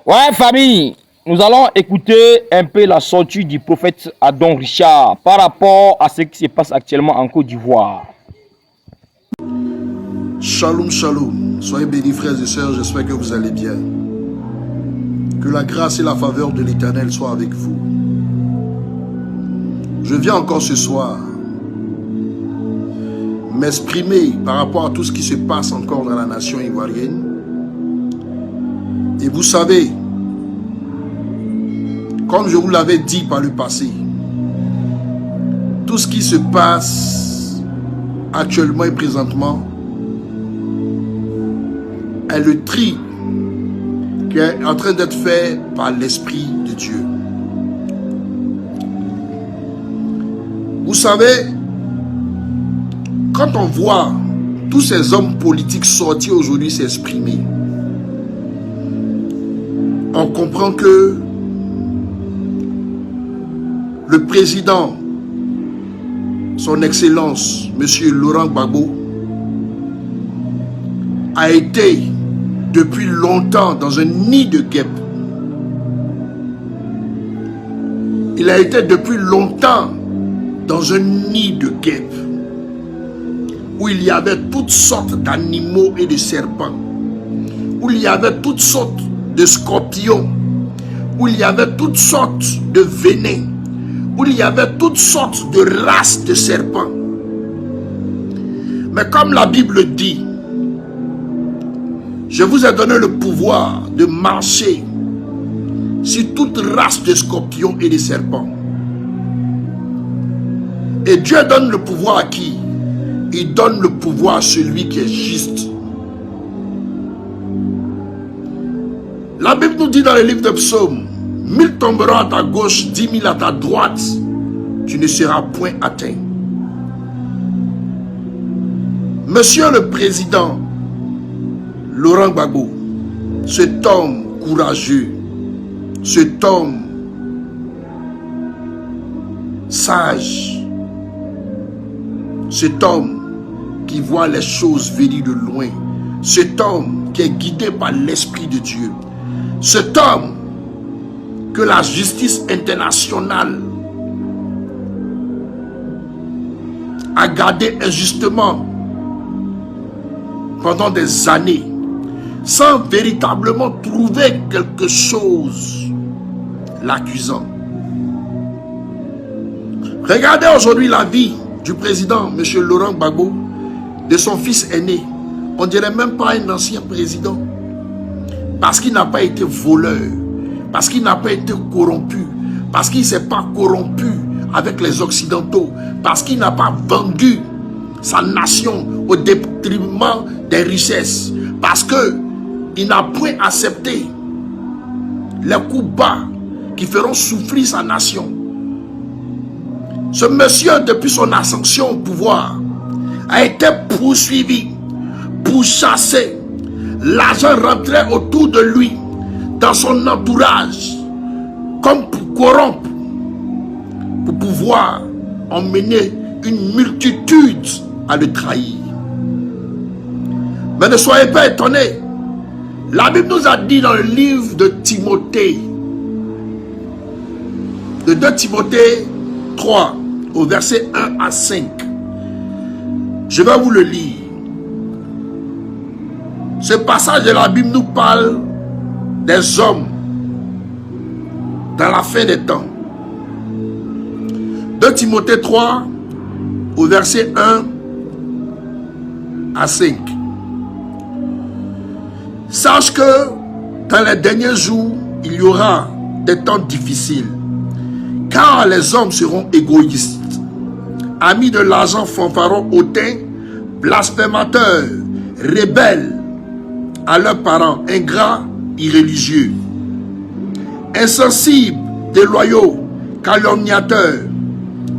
Ouais, famille, nous allons écouter un peu la sortie du prophète Adon Richard par rapport à ce qui se passe actuellement en Côte d'Ivoire. Shalom, shalom. Soyez bénis, frères et sœurs, j'espère que vous allez bien. Que la grâce et la faveur de l'Éternel soient avec vous. Je viens encore ce soir m'exprimer par rapport à tout ce qui se passe encore dans la nation ivoirienne. Et vous savez, comme je vous l'avais dit par le passé, tout ce qui se passe actuellement et présentement est le tri qui est en train d'être fait par l'Esprit de Dieu. Vous savez, quand on voit tous ces hommes politiques sortir aujourd'hui s'exprimer, on comprend que le président, son Excellence, M. Laurent Gbagbo, a été depuis longtemps dans un nid de guêpes. Il a été depuis longtemps dans un nid de guêpes où il y avait toutes sortes d'animaux et de serpents, où il y avait toutes sortes de scorpions, où il y avait toutes sortes de venins, où il y avait toutes sortes de races de serpents. Mais comme la Bible dit, je vous ai donné le pouvoir de marcher sur toute race de scorpions et de serpents. Et Dieu donne le pouvoir à qui? Il donne le pouvoir à celui qui est juste. La Bible nous dit dans le livre de Psaumes, 1000 tomberont à ta gauche, 10 000 à ta droite, tu ne seras point atteint. Monsieur le Président Laurent Gbagbo, cet homme courageux, cet homme sage, cet homme qui voit les choses venir de loin, cet homme qui est guidé par l'Esprit de Dieu, cet homme que la justice internationale a gardé injustement pendant des années, sans véritablement trouver quelque chose l'accusant. Regardez aujourd'hui la vie du président, M. Laurent Gbagbo, de son fils aîné. On ne dirait même pas un ancien président. Parce qu'il n'a pas été voleur, parce qu'il n'a pas été corrompu, parce qu'il ne s'est pas corrompu avec les Occidentaux, parce qu'il n'a pas vendu sa nation au détriment des richesses, parce qu'il n'a point accepté les coups bas qui feront souffrir sa nation. Ce monsieur, depuis son ascension au pouvoir, a été poursuivi, pourchassé. L'argent rentrait autour de lui, dans son entourage, comme pour corrompre, pour pouvoir emmener une multitude à le trahir. Mais ne soyez pas étonnés. La Bible nous a dit dans le livre de Timothée, de 2 Timothée 3, au verset 1 à 5. Je vais vous le lire. Ce passage de la Bible nous parle des hommes dans la fin des temps. 2 Timothée 3, au verset 1 à 5. Sache que dans les derniers jours, il y aura des temps difficiles, car les hommes seront égoïstes, amis de l'argent, fanfarons, hautains, blasphémateurs, rebelles à leurs parents, ingrats, irréligieux, insensibles, déloyaux, calomniateurs,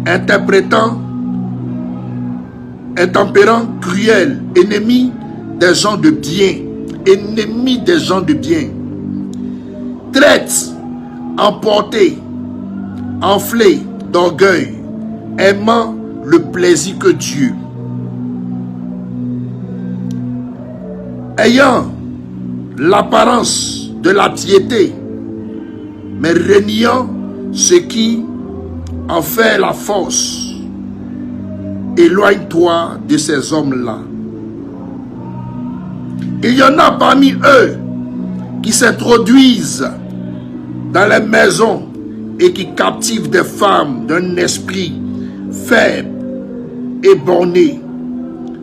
intempérants, cruels, ennemis des gens de bien, traîtres, emportés, enflés d'orgueil, aimant le plaisir que Dieu, ayant l'apparence de la piété, mais reniant ce qui en fait la force. Éloigne-toi de ces hommes-là. Il y en a parmi eux qui s'introduisent dans les maisons et qui captivent des femmes d'un esprit faible et borné,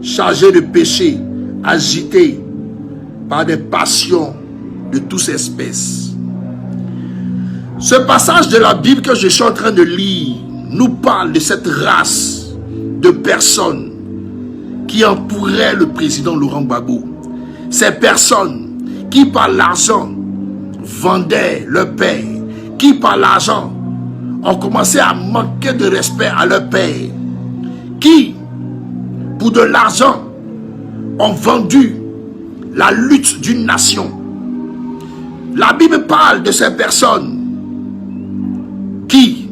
chargé de péché, agité par des passions de toutes espèces. Ce passage de la Bible que je suis en train de lire nous parle de cette race de personnes qui entouraient le président Laurent Gbagbo. Ces personnes qui par l'argent vendaient leur père, qui par l'argent ont commencé à manquer de respect à leur père, qui pour de l'argent ont vendu la lutte d'une nation. La Bible parle de ces personnes qui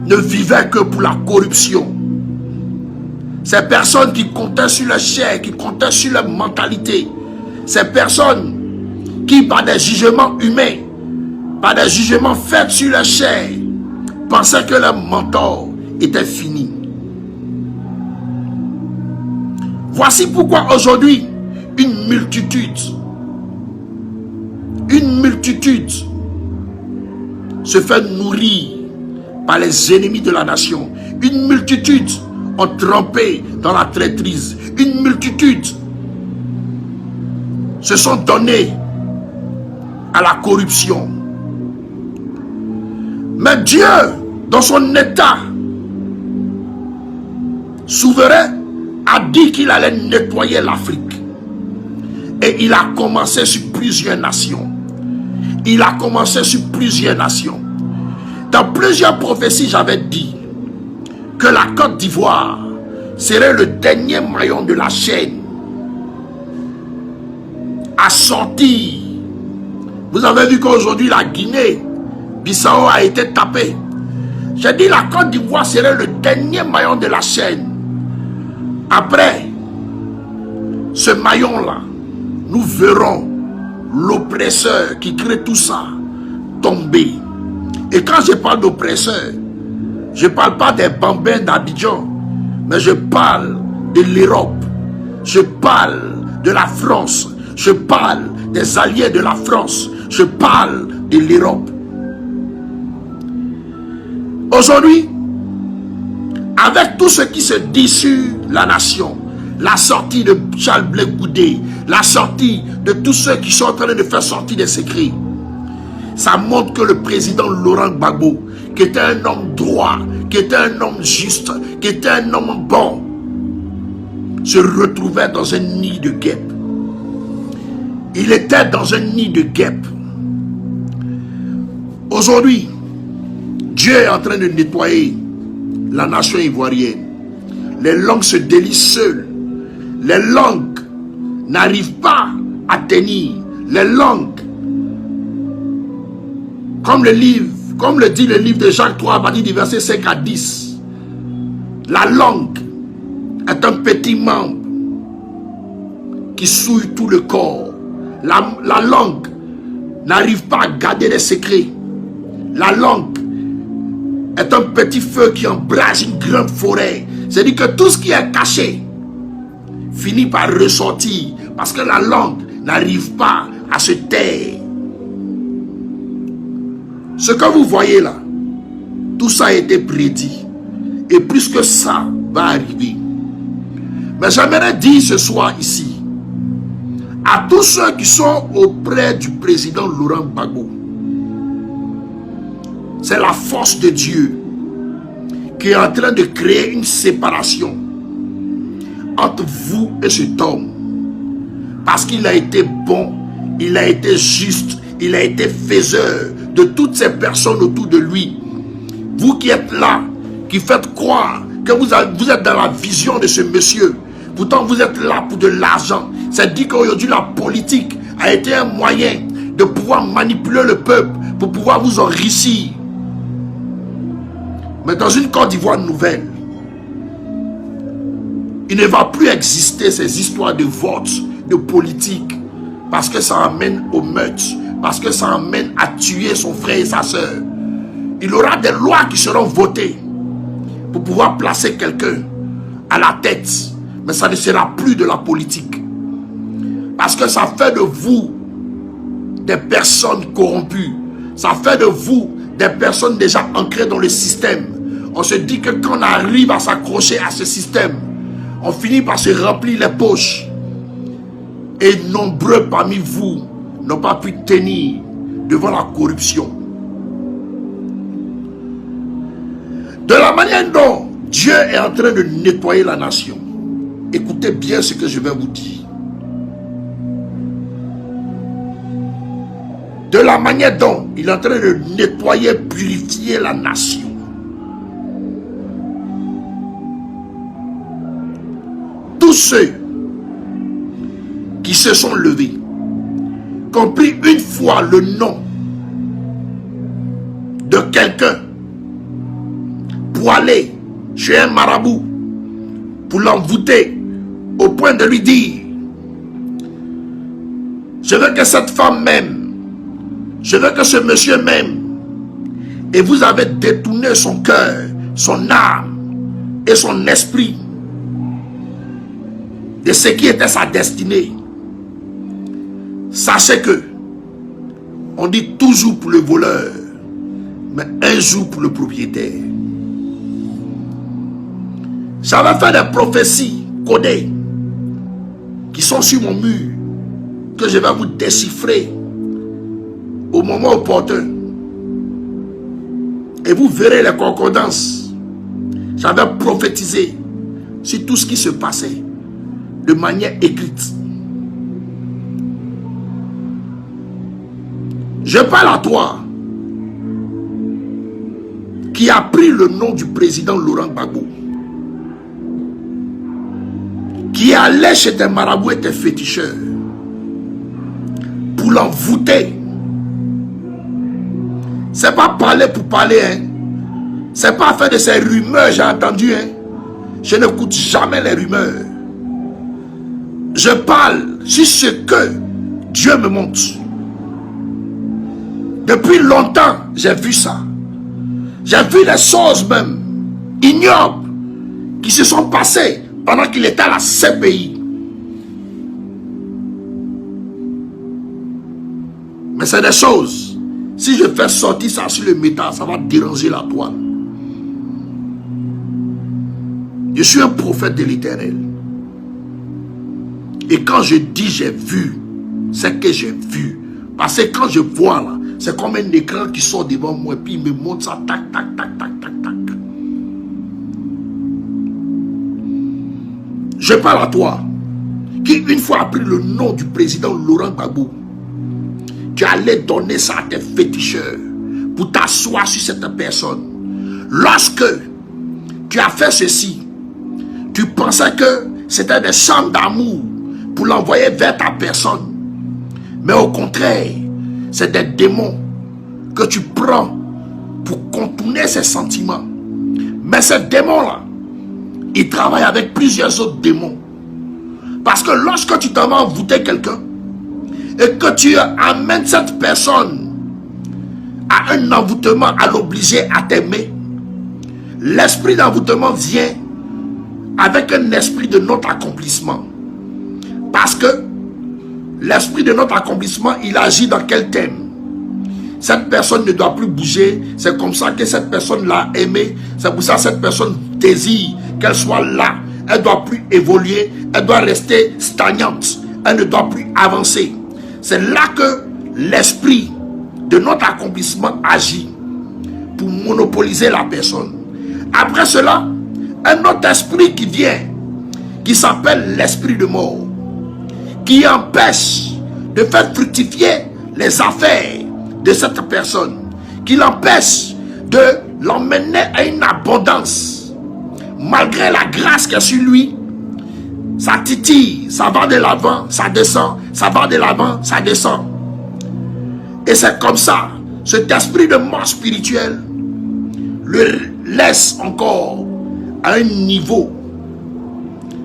ne vivaient que pour la corruption. Ces personnes qui comptaient sur leur chair, qui comptaient sur leur mentalité. Ces personnes qui, par des jugements humains, par des jugements faits sur leur chair, pensaient que leur mentor était fini. Voici pourquoi aujourd'hui, une multitude se fait nourrir par les ennemis de la nation. Une multitude ont trempé dans la traîtrise. Une multitude se sont donnés à la corruption. Mais Dieu, dans son état souverain, a dit qu'il allait nettoyer l'Afrique. Et il a commencé sur plusieurs nations. Il a commencé sur plusieurs nations. Dans plusieurs prophéties, j'avais dit que la Côte d'Ivoire serait le dernier maillon de la chaîne à sortir. Vous avez vu qu'aujourd'hui, la Guinée-Bissau a été tapée. J'ai dit la Côte d'Ivoire serait le dernier maillon de la chaîne. Après ce maillon-là, nous verrons l'oppresseur qui crée tout ça tomber. Et quand je parle d'oppresseur, je ne parle pas des bambins d'Abidjan, mais je parle de l'Europe, je parle de la France, je parle des alliés de la France, je parle de l'Europe. Aujourd'hui, avec tout ce qui se dit sur la nation, la sortie de Charles Blé Goudé, la sortie de tous ceux qui sont en train de faire sortir des secrets, ça montre que le président Laurent Gbagbo, qui était un homme droit, qui était un homme juste, qui était un homme bon, se retrouvait dans un nid de guêpes. Il était dans un nid de guêpes. Aujourd'hui, Dieu est en train de nettoyer la nation ivoirienne. Les langues se délient seules. Les langues n'arrivent pas à tenir. Les langues, comme le dit le livre de Jacques 3, à partir du verset 5 à 10, la langue est un petit membre qui souille tout le corps. La langue n'arrive pas à garder les secrets. La langue est un petit feu qui embrase une grande forêt. C'est-à-dire que tout ce qui est caché finit par ressortir parce que la langue n'arrive pas à se taire. Ce que vous voyez là, tout ça a été prédit. Et plus que ça va arriver. Mais j'aimerais dire ce soir ici, à tous ceux qui sont auprès du président Laurent Gbagbo, c'est la force de Dieu qui est en train de créer une séparation entre vous et cet homme. Parce qu'il a été bon, il a été juste, il a été faiseur de toutes ces personnes autour de lui. Vous qui êtes là, qui faites croire que vous êtes dans la vision de ce monsieur, pourtant vous êtes là pour de l'argent. C'est dit qu'aujourd'hui la politique a été un moyen de pouvoir manipuler le peuple pour pouvoir vous enrichir. Mais dans une Côte d'Ivoire nouvelle, il ne va plus exister ces histoires de vote, de politique, parce que ça amène au meurtre, parce que ça amène à tuer son frère et sa soeur. Il y aura des lois qui seront votées pour pouvoir placer quelqu'un à la tête, mais ça ne sera plus de la politique. Parce que ça fait de vous des personnes corrompues. Ça fait de vous des personnes déjà ancrées dans le système. On se dit que quand on arrive à s'accrocher à ce système, on finit par se remplir les poches. Et nombreux parmi vous n'ont pas pu tenir devant la corruption. De la manière dont Dieu est en train de nettoyer la nation, écoutez bien ce que je vais vous dire. De la manière dont il est en train de nettoyer, purifier la nation. Tous ceux qui se sont levés, qui ont pris une fois le nom de quelqu'un pour aller chez un marabout, pour l'envoûter au point de lui dire: je veux que cette femme m'aime, je veux que ce monsieur m'aime. Et vous avez détourné son cœur, son âme et son esprit de ce qui était sa destinée. Sachez que on dit toujours pour le voleur, mais un jour pour le propriétaire. J'avais fait des prophéties codées qui sont sur mon mur, que je vais vous déchiffrer au moment opportun. Et vous verrez les concordances. J'avais prophétisé sur tout ce qui se passait de manière écrite. Je parle à toi qui a pris le nom du président Laurent Gbagbo, qui allait chez tes marabouts et tes féticheurs pour l'envoûter. C'est pas parler pour parler, hein. C'est pas faire de ces rumeurs, j'ai entendu, hein. Je n'écoute jamais les rumeurs. Je parle sur ce que Dieu me montre. Depuis longtemps, j'ai vu ça. J'ai vu des choses même ignobles qui se sont passées pendant qu'il était à la CPI. Mais c'est des choses, si je fais sortir ça sur le métal, ça va déranger la toile. Je suis un prophète de l'Éternel. Et quand je dis j'ai vu, c'est que j'ai vu. Parce que quand je vois là, c'est comme un écran qui sort devant moi et puis il me montre ça, tac, tac, tac, tac, tac, tac. Je parle à toi, qui une fois a pris le nom du président Laurent Gbagbo, tu allais donner ça à tes féticheurs pour t'asseoir sur cette personne. Lorsque tu as fait ceci, tu pensais que c'était des chants d'amour pour l'envoyer vers ta personne. Mais au contraire, c'est des démons que tu prends pour contourner ces sentiments. Mais ces démons-là, ils travaillent avec plusieurs autres démons. Parce que lorsque tu t'en vas envoûter quelqu'un et que tu amènes cette personne à un envoûtement, à l'obliger à t'aimer, l'esprit d'envoûtement vient avec un esprit de notre accomplissement. Parce que l'esprit de notre accomplissement, il agit dans quel thème? Cette personne ne doit plus bouger. C'est comme ça que cette personne l'a aimé. C'est pour ça que cette personne désire qu'elle soit là. Elle ne doit plus évoluer. Elle doit rester stagnante. Elle ne doit plus avancer. C'est là que l'esprit de notre accomplissement agit pour monopoliser la personne. Après cela, un autre esprit qui vient, qui s'appelle l'esprit de mort, qui empêche de faire fructifier les affaires de cette personne, qui l'empêche de l'emmener à une abondance. Malgré la grâce qui est sur lui, ça titille, ça va de l'avant, ça descend, ça va de l'avant, ça descend. Et c'est comme ça, cet esprit de mort spirituelle le laisse encore à un niveau.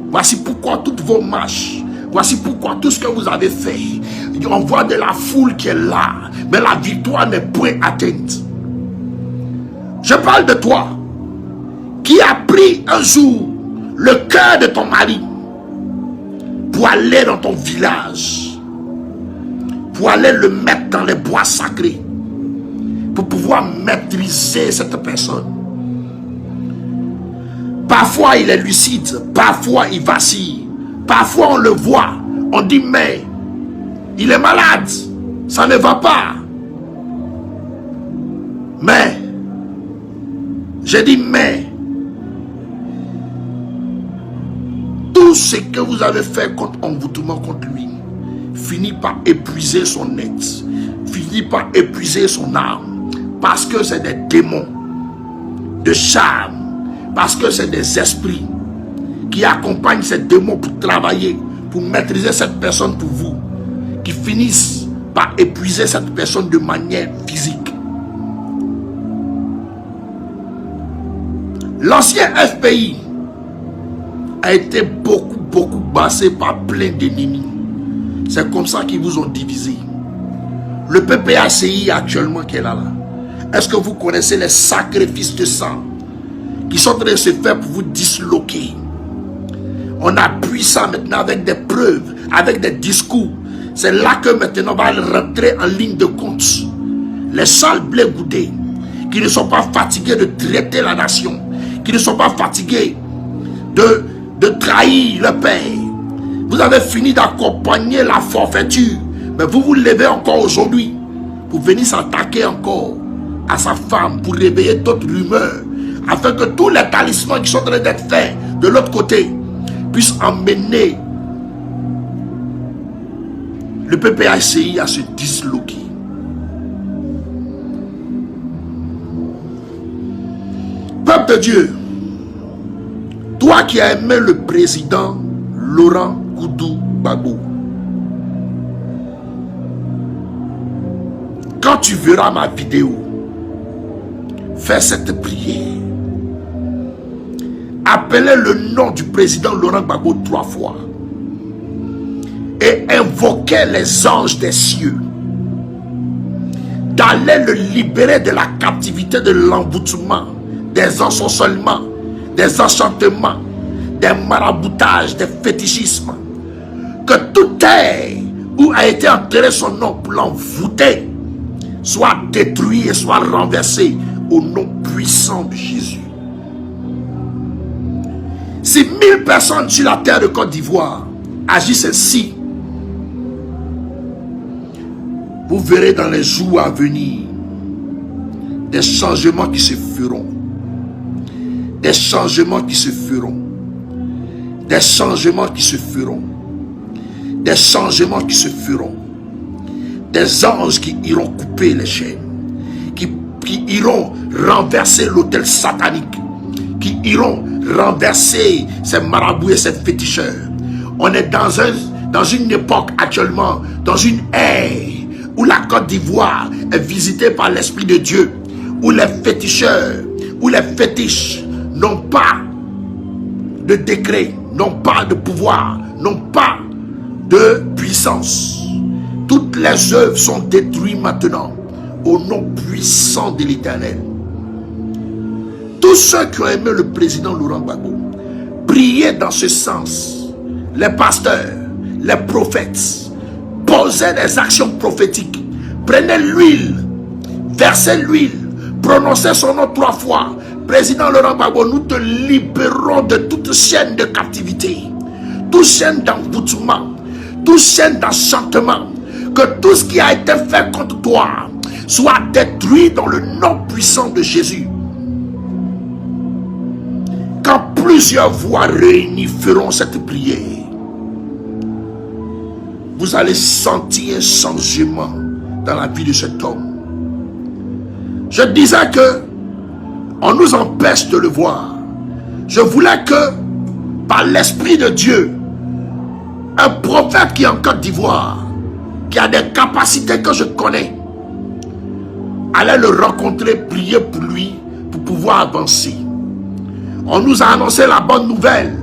Voici pourquoi toutes vos marches, Voici pourquoi tout ce que vous avez fait, on voit de la foule qui est là, mais la victoire n'est point atteinte. Je parle de toi, qui a pris un jour le cœur de ton mari pour aller dans ton village, pour aller le mettre dans les bois sacrés, pour pouvoir maîtriser cette personne. Parfois il est lucide, parfois il vacille, parfois on le voit, on dit mais il est malade, ça ne va pas. Mais, j'ai dit mais, tout ce que vous avez fait contre envoûtement contre lui, finit par épuiser son être, finit par épuiser son âme, parce que c'est des démons de charme, parce que c'est des esprits qui accompagnent ces démons pour travailler, pour maîtriser cette personne pour vous, qui finissent par épuiser cette personne de manière physique. L'ancien FPI a été beaucoup bassé par plein d'ennemis. C'est comme ça qu'ils vous ont divisé. Le PPACI actuellement qui est là, est-ce que vous connaissez les sacrifices de sang qui sont en train de se faire pour vous disloquer? On appuie ça maintenant avec des preuves, avec des discours. C'est là que maintenant on va rentrer en ligne de compte. Les sales blés goudés qui ne sont pas fatigués de traiter la nation, qui ne sont pas fatigués de trahir le père. Vous avez fini d'accompagner la forfaiture, mais vous vous levez encore aujourd'hui pour venir s'attaquer encore à sa femme, pour réveiller d'autres rumeurs, afin que tous les talismans qui sont en train d'être faits de l'autre côté puissent emmener le PPACI à se disloquer. Peuple de Dieu, toi qui as aimé le président Laurent Gbagbo, quand tu verras ma vidéo, fais cette prière. Appelez le nom du président Laurent Gbagbo 3 fois et invoquez les anges des cieux d'aller le libérer de la captivité de l'envoûtement, des ensorcellements, des enchantements, des maraboutages, des fétichismes. Que toute terre où a été enterré son nom pour l'envoûter soit détruit et soit renversé au nom puissant de Jésus. Si 1000 personnes sur la terre de Côte d'Ivoire agissent ainsi, vous verrez dans les jours à venir des changements qui se feront. Des changements qui se feront. Des changements qui se feront. Des changements qui se feront. Des anges qui iront couper les chaînes. Qui iront renverser l'autel satanique. Qui iront renverser ces marabouts et ces féticheurs. On est dans une époque actuellement, dans une ère où la Côte d'Ivoire est visitée par l'Esprit de Dieu, où les féticheurs, où les fétiches n'ont pas de décret, n'ont pas de pouvoir, n'ont pas de puissance. Toutes les œuvres sont détruites maintenant au nom puissant de l'Éternel. Tous ceux qui ont aimé le président Laurent Gbagbo, priez dans ce sens. Les pasteurs, les prophètes, posez des actions prophétiques. Prenez l'huile, versez l'huile, prononcez son nom 3 fois. Président Laurent Gbagbo, nous te libérons de toute chaîne de captivité, toute chaîne d'envoûtement, toute chaîne d'enchantement. Que tout ce qui a été fait contre toi soit détruit dans le nom puissant de Jésus. Quand plusieurs voix réunies feront cette prière, vous allez sentir un changement dans la vie de cet homme. Je disais que on nous empêche de le voir. Je voulais que, par l'Esprit de Dieu, un prophète qui est en Côte d'Ivoire, qui a des capacités que je connais, allait le rencontrer, prier pour lui, pour pouvoir avancer. On nous a annoncé la bonne nouvelle,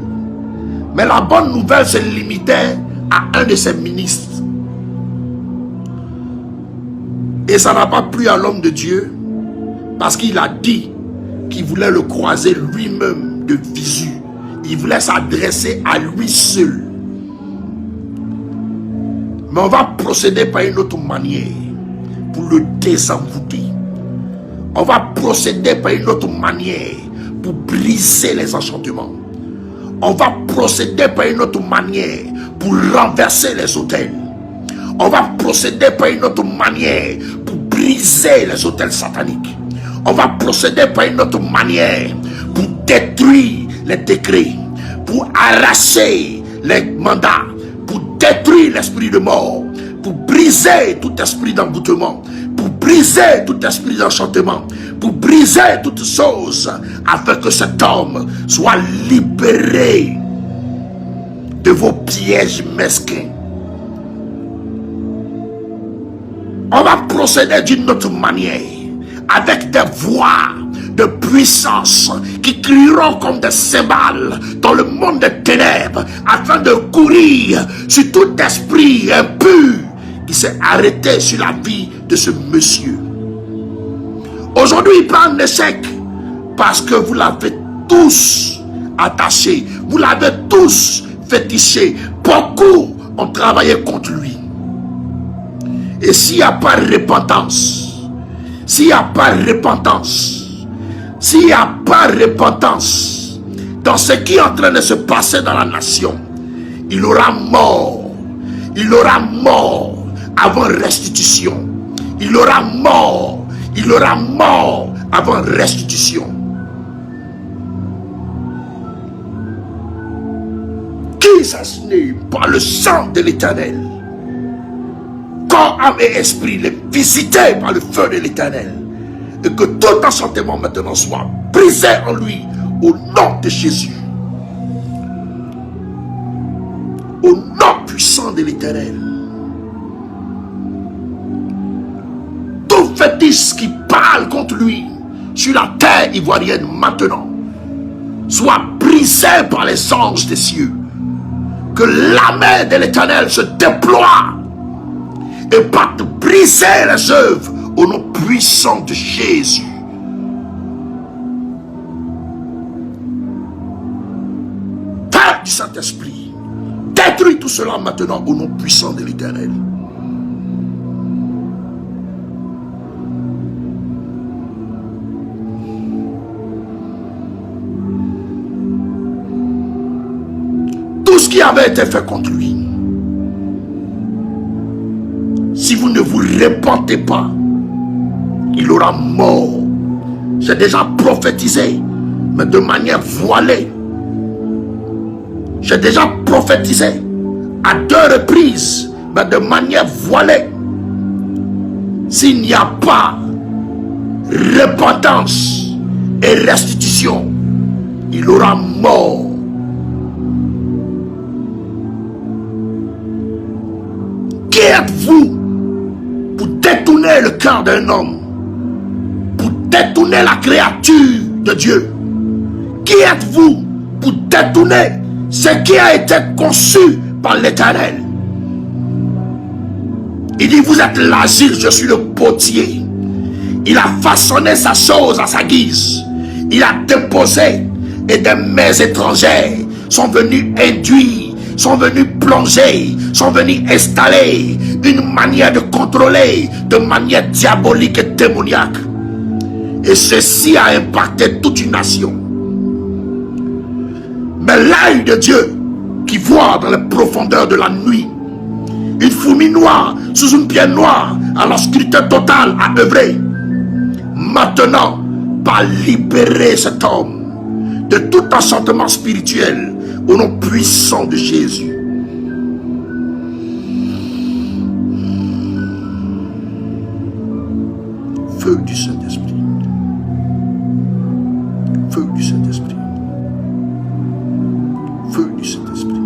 mais la bonne nouvelle se limitait à un de ses ministres. Et ça n'a pas plu à l'homme de Dieu, parce qu'il a dit qu'il voulait le croiser lui-même de visu. Il voulait s'adresser à lui seul. Mais on va procéder par une autre manière pour le désenvoûter. On va procéder par une autre manière pour briser les enchantements. On va procéder par une autre manière pour renverser les autels. On va procéder par une autre manière pour briser les autels sataniques. On va procéder par une autre manière pour détruire les décrets, pour arracher les mandats, pour détruire l'esprit de mort, pour briser tout esprit d'envoûtement, pour briser tout esprit d'enchantement, pour briser toutes choses, afin que cet homme soit libéré de vos pièges mesquins. On va procéder d'une autre manière, avec des voix de puissance qui crieront comme des cymbales dans le monde des ténèbres, afin de courir sur tout esprit impur qui s'est arrêté sur la vie de ce monsieur. Aujourd'hui, il prend un échec parce que vous l'avez tous attaché, vous l'avez tous fétiché. Beaucoup ont travaillé contre lui. Et s'il n'y a pas repentance, s'il n'y a pas repentance, s'il n'y a pas repentance dans ce qui est en train de se passer dans la nation, il aura mort. Il aura mort avant restitution. Il aura mort. Il aura mort avant restitution. Qui s'assaut par le sang de l'Éternel, corps, âme et esprit, les visiter par le feu de l'Éternel, et que tout enchantement maintenant soit brisé en lui au nom de Jésus. Au nom puissant de l'Éternel. Tout fétiche qui parle contre lui sur la terre ivoirienne maintenant soit brisé par les anges des cieux. Que la main de l'Éternel se déploie et parte briser les œuvres au nom puissant de Jésus. Père du Saint-Esprit, détruis tout cela maintenant au nom puissant de l'Éternel. Tout ce qui avait été fait contre lui, si vous ne vous repentez pas, il aura mort. J'ai déjà prophétisé, mais de manière voilée. J'ai déjà prophétisé à 2 reprises, mais de manière voilée. S'il n'y a pas repentance et restitution, il aura mort. Qui êtes-vous pour détourner le cœur d'un homme, pour détourner la créature de Dieu? Qui êtes-vous pour détourner ce qui a été conçu par l'Éternel? Il dit, vous êtes l'asile, je suis le potier. Il a façonné sa chose à sa guise. Il a déposé, et des mains étrangères sont venues induire, sont venus plonger, sont venus installer une manière de contrôler de manière diabolique et démoniaque. Et ceci a impacté toute une nation. Mais l'œil de Dieu qui voit dans les profondeurs de la nuit, une fourmi noire sous une pierre noire, à l'obscurité totale a œuvré. Maintenant, va libérer cet homme de tout enchantement spirituel au nom puissant de Jésus. Feu du Saint-Esprit. Feu du Saint-Esprit. Feu du Saint-Esprit.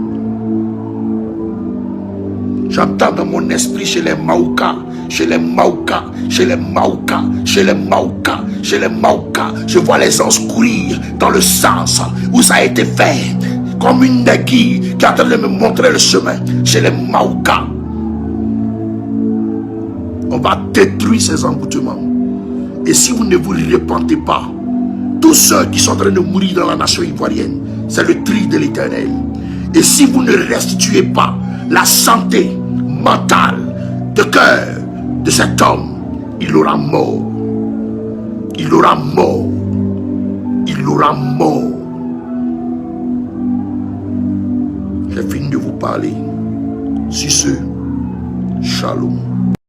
J'entends dans mon esprit chez les Maouka, chez les Maouka, chez les Maouka, chez les Maouka, chez les Maouka. Je vois les anges courir dans le sens où ça a été fait. comme une nègre qui est en train de me montrer le chemin chez les Maoukas. On va détruire ces emboutements. Et si vous ne vous repentez pas, tous ceux qui sont en train de mourir dans la nation ivoirienne, c'est le tri de l'Éternel. Et si vous ne restituez pas la santé mentale de cœur de cet homme, il aura mort. Il aura mort. Il aura mort. J'ai fini de vous parler. Sur ce, shalom.